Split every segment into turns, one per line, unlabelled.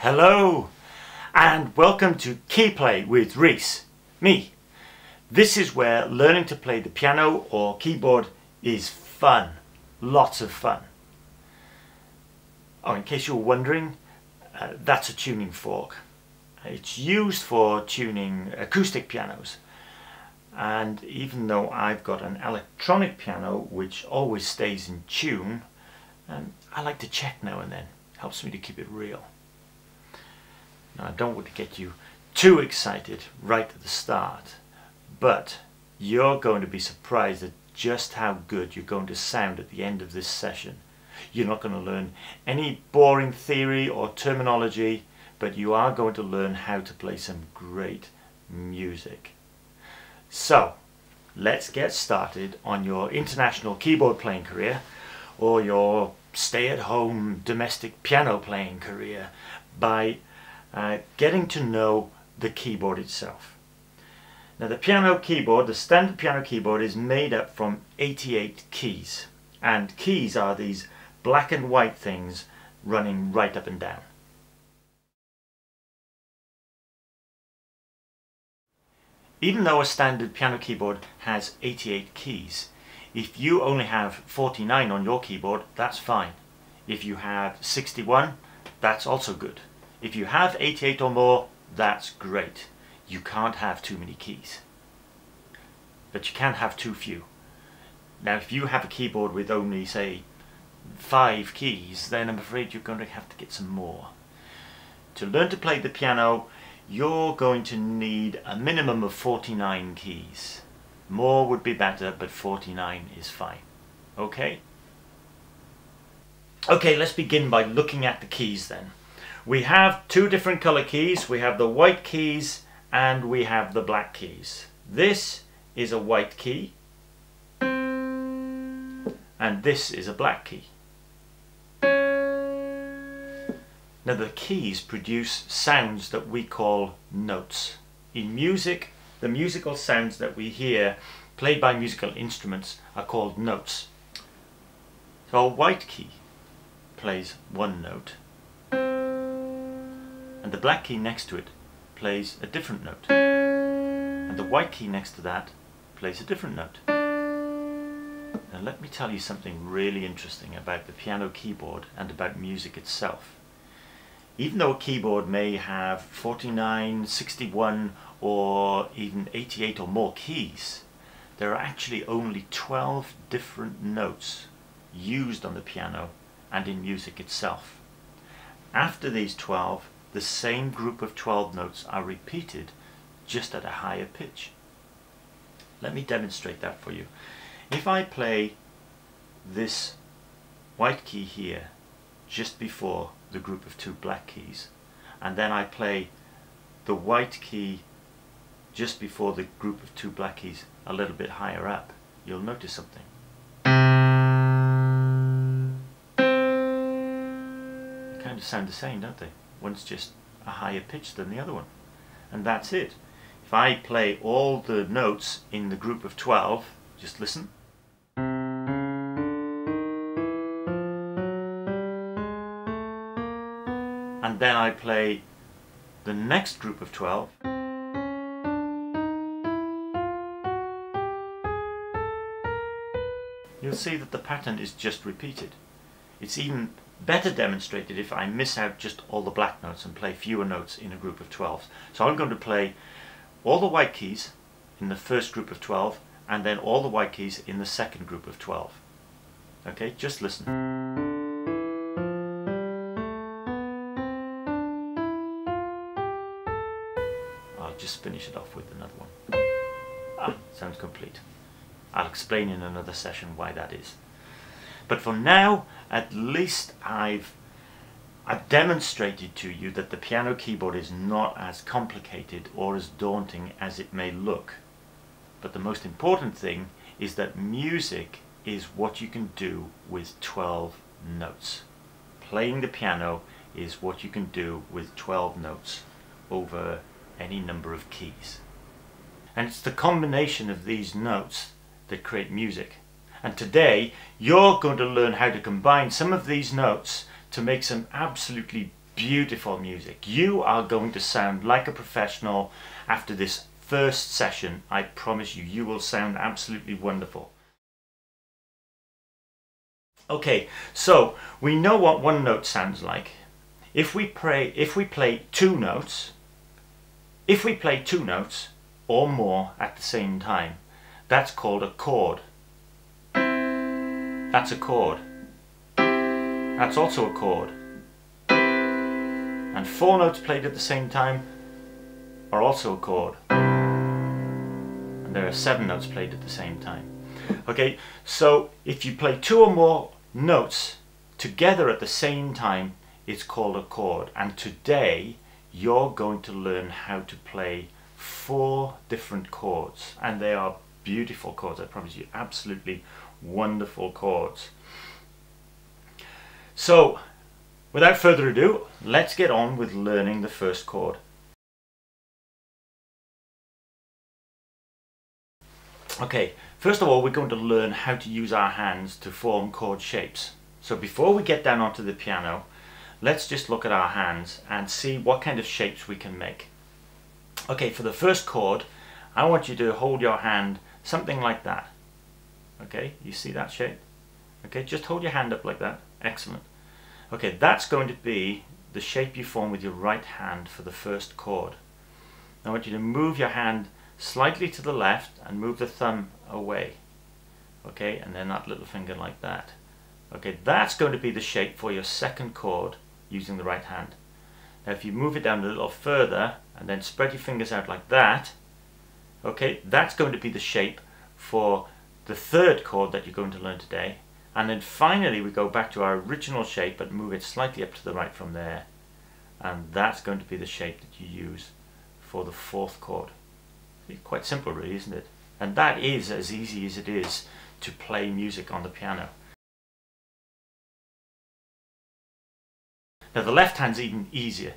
Hello and welcome to Keyplay with Rees, me. This is where learning to play the piano or keyboard is fun, lots of fun. Oh, in case you're wondering, that's a tuning fork. It's used for tuning acoustic pianos, and even though I've got an electronic piano which always stays in tune, I like to check now and then. Helps me to keep it real. Now, I don't want to get you too excited right at the start, but you're going to be surprised at just how good you're going to sound at the end of this session. You're not going to learn any boring theory or terminology, but you are going to learn how to play some great music. So, let's get started on your international keyboard playing career or your stay-at-home domestic piano playing career by getting to know the keyboard itself. Now, the piano keyboard, the standard piano keyboard, is made up from 88 keys, and keys are these black and white things running right up and down. Even though a standard piano keyboard has 88 keys, if you only have 49 on your keyboard, that's fine. If you have 61, that's also good. If you have 88 or more, that's great. You can't have too many keys, but you can have too few. Now, if you have a keyboard with only, say, 5 keys, then I'm afraid you're going to have to get some more. To learn to play the piano, you're going to need a minimum of 49 keys. More would be better, but 49 is fine. Okay? Okay, let's begin by looking at the keys then. We have two different color keys. We have the white keys and we have the black keys. This is a white key and this is a black key. Now, the keys produce sounds that we call notes. In music, the musical sounds that we hear played by musical instruments are called notes. So a white key plays one note, and the black key next to it plays a different note, and the white key next to that plays a different note. Now, let me tell you something really interesting about the piano keyboard and about music itself. Even though a keyboard may have 49, 61 or even 88 or more keys, there are actually only 12 different notes used on the piano and in music itself. After these 12, the same group of 12 notes are repeated, just at a higher pitch. Let me demonstrate that for you. If I play this white key here just before the group of 2 black keys, and then I play the white key just before the group of 2 black keys a little bit higher up, you'll notice something. They kind of sound the same, don't they? One's just a higher pitch than the other one, and that's it. If I play all the notes in the group of 12, just listen. And then I play the next group of 12. You'll see that the pattern is just repeated. It's even better demonstrated if I miss out just all the black notes and play fewer notes in a group of 12. So I'm going to play all the white keys in the first group of 12 and then all the white keys in the second group of 12. Okay, just listen. I'll just finish it off with another one. Sounds complete. I'll explain in another session why that is. But for now, at least I've demonstrated to you that the piano keyboard is not as complicated or as daunting as it may look. But the most important thing is that music is what you can do with 12 notes. Playing the piano is what you can do with 12 notes over any number of keys. And it's the combination of these notes that create music. And today you're going to learn how to combine some of these notes to make some absolutely beautiful music. You are going to sound like a professional after this first session. I promise you, you will sound absolutely wonderful. Okay, so we know what one note sounds like. If we play two notes or more at the same time, that's called a chord. That's a chord. That's also a chord. And four notes played at the same time are also a chord. And there are 7 notes played at the same time. Okay, so if you play 2 or more notes together at the same time, it's called a chord. And today you're going to learn how to play 4 different chords, and they are beautiful chords. I promise you, absolutely wonderful chords. So without further ado, let's get on with learning the first chord. Okay, first of all, we're going to learn how to use our hands to form chord shapes. So before we get down onto the piano, let's just look at our hands and see what kind of shapes we can make. Okay, for the first chord, I want you to hold your hand something like that. Okay, you see that shape? Okay, just hold your hand up like that. Excellent. Okay, that's going to be the shape you form with your right hand for the first chord. I want you to move your hand slightly to the left and move the thumb away. Okay, and then that little finger like that. Okay, that's going to be the shape for your second chord using the right hand. Now if you move it down a little further and then spread your fingers out like that, okay, that's going to be the shape for the third chord that you're going to learn today. And then finally we go back to our original shape but move it slightly up to the right from there, and that's going to be the shape that you use for the fourth chord. It's quite simple really, isn't it? And that is as easy as it is to play music on the piano. Now the left hand's even easier.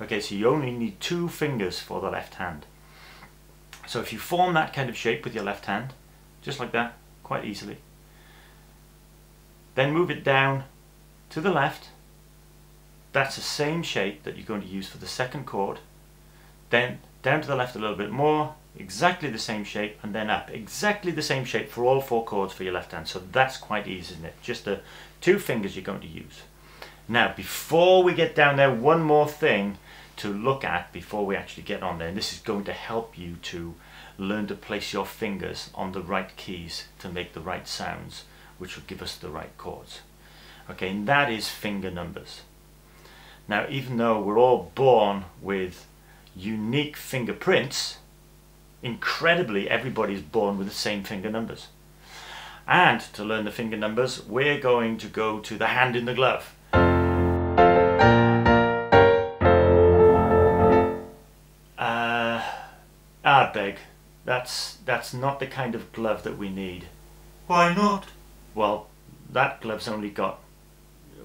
Okay, so you only need 2 fingers for the left hand. So if you form that kind of shape with your left hand, just like that, quite easily, then move it down to the left. That's the same shape that you're going to use for the second chord. Then down to the left a little bit more, exactly the same shape, and then up. Exactly the same shape for all 4 chords for your left hand. So that's quite easy, isn't it? Just the 2 fingers you're going to use. Now before we get down there, one more thing to look at before we actually get on there, and this is going to help you to learn to place your fingers on the right keys to make the right sounds, which will give us the right chords. Okay, and that is finger numbers. Now even though we're all born with unique fingerprints, incredibly everybody's born with the same finger numbers. And to learn the finger numbers, we're going to go to the hand in the glove. I beg, that's not the kind of glove that we need.
Why not?
Well, that glove's only got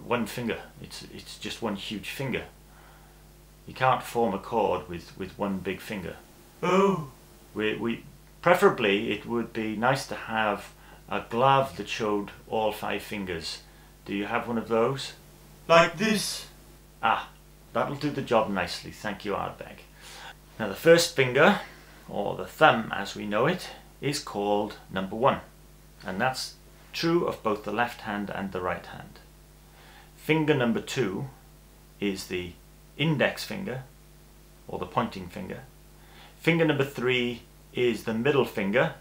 1 finger. It's just 1 huge finger. You can't form a chord with 1 big finger.
Oh.
Preferably it would be nice to have a glove that showed all 5 fingers. Do you have one of those?
Like this?
Ah, that'll do the job nicely. Thank you, Ardbeg. Now the first finger, or the thumb as we know it, is called number 1. And that's true of both the left hand and the right hand. Finger number 2 is the index finger, or the pointing finger. Finger number 3 is the middle finger.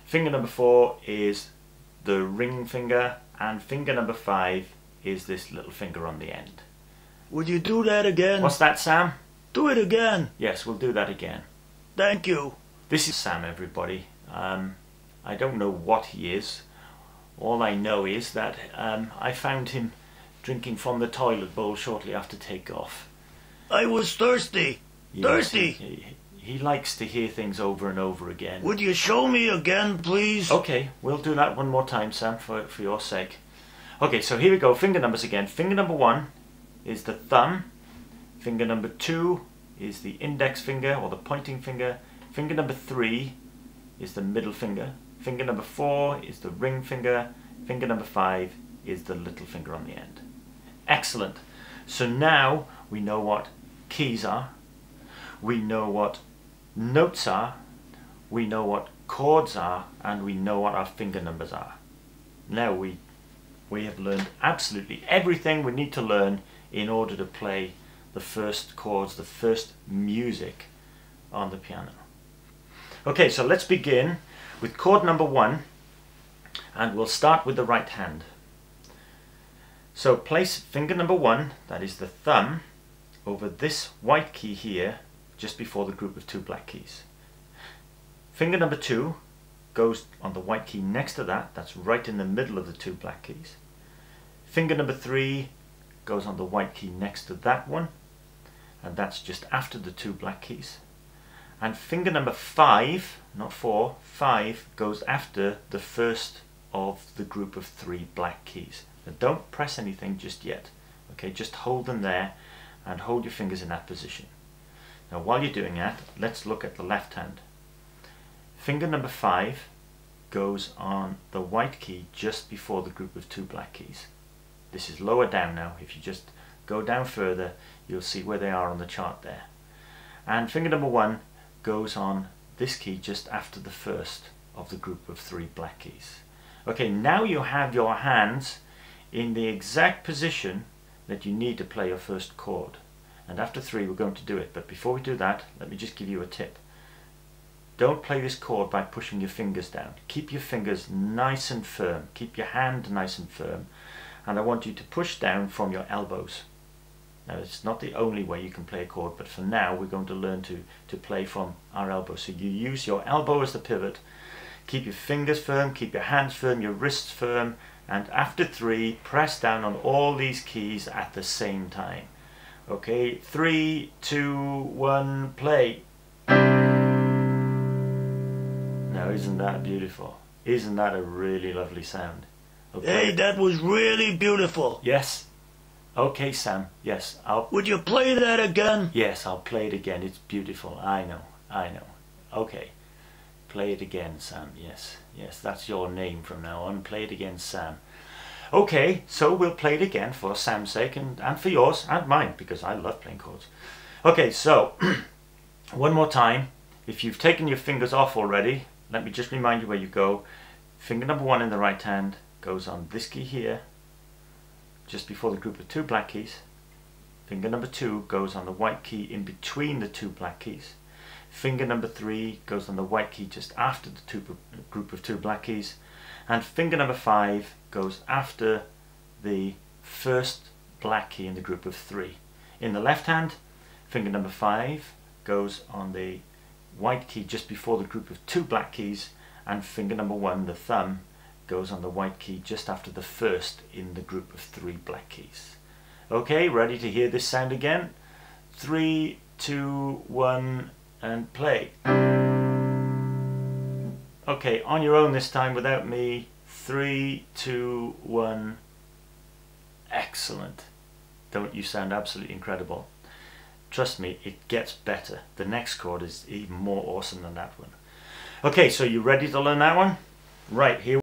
Finger number 4 is the ring finger, and finger number 5 is this little finger on the end.
Would you do that again?
What's that, Sam?
Do it again.
Yes, we'll do that again.
Thank you.
This is Sam, everybody. I don't know what he is. All I know is that I found him drinking from the toilet bowl shortly after takeoff.
I was thirsty.
Yes,
Thirsty.
He likes to hear things over and over again.
Would you show me again, please?
Okay, we'll do that one more time, Sam, for your sake. Okay, so here we go. Finger numbers again. Finger number 1 is the thumb. Finger number 2 is the index finger, or the pointing finger. Finger number 3 is the middle finger. Finger number 4 is the ring finger. Finger number 5 is the little finger on the end. Excellent. So now we know what keys are, we know what notes are, we know what chords are, and we know what our finger numbers are. Now we have learned absolutely everything we need to learn in order to play the first chords, the first music on the piano. Okay, so let's begin with chord number 1, and we'll start with the right hand. So place finger number 1, that is the thumb, over this white key here, just before the group of 2 black keys. Finger number 2 goes on the white key next to that, that's right in the middle of the 2 black keys. Finger number 3 goes on the white key next to that one, and that's just after the 2 black keys. And finger number 5, not 4, 5 goes after the first of the group of 3 black keys. Now don't press anything just yet, okay, just hold them there and hold your fingers in that position. Now while you're doing that, let's look at the left hand. Finger number 5 goes on the white key just before the group of 2 black keys. This is lower down now. If you just go down further, you'll see where they are on the chart there. And finger number 1 goes on this key just after the first of the group of 3 black keys. Okay, now you have your hands in the exact position that you need to play your first chord. And after 3 we're going to do it, but before we do that, let me just give you a tip. Don't play this chord by pushing your fingers down. Keep your fingers nice and firm. Keep your hand nice and firm. And I want you to push down from your elbows. Now it's not the only way you can play a chord, but for now we're going to learn to play from our elbows. So you use your elbow as the pivot. Keep your fingers firm, keep your hands firm, your wrists firm, and after 3 press down on all these keys at the same time. Okay, 3, 2, 1, play. Now isn't that beautiful? Isn't that a really lovely sound? Okay.
Hey, that was really beautiful.
Yes. Okay, Sam. Yes,
Would you play that again?
Yes, I'll play it again. It's beautiful. I know. Okay. Play it again, Sam. Yes. Yes, that's your name from now on. Play it again, Sam. Okay, so we'll play it again for Sam's sake and for yours and mine, because I love playing chords. Okay, so one more time. If you've taken your fingers off already, let me just remind you where you go. Finger number 1 in the right hand goes on this key here, just before the group of 2 black keys. Finger number 2 goes on the white key in between the 2 black keys. Finger number 3 goes on the white key just after the group of 2 black keys. And finger number 5 goes after the first black key in the group of 3. In the left hand, finger number 5 goes on the white key just before the group of 2 black keys, and finger number 1, the thumb, goes on the white key just after the first in the group of 3 black keys. Okay, ready to hear this sound again? 3, 2, 1, and play. Okay, on your own this time without me. 3, 2, 1. Excellent. Don't you sound absolutely incredible? Trust me, it gets better. The next chord is even more awesome than that one. Okay, so you ready to learn that one? Right, here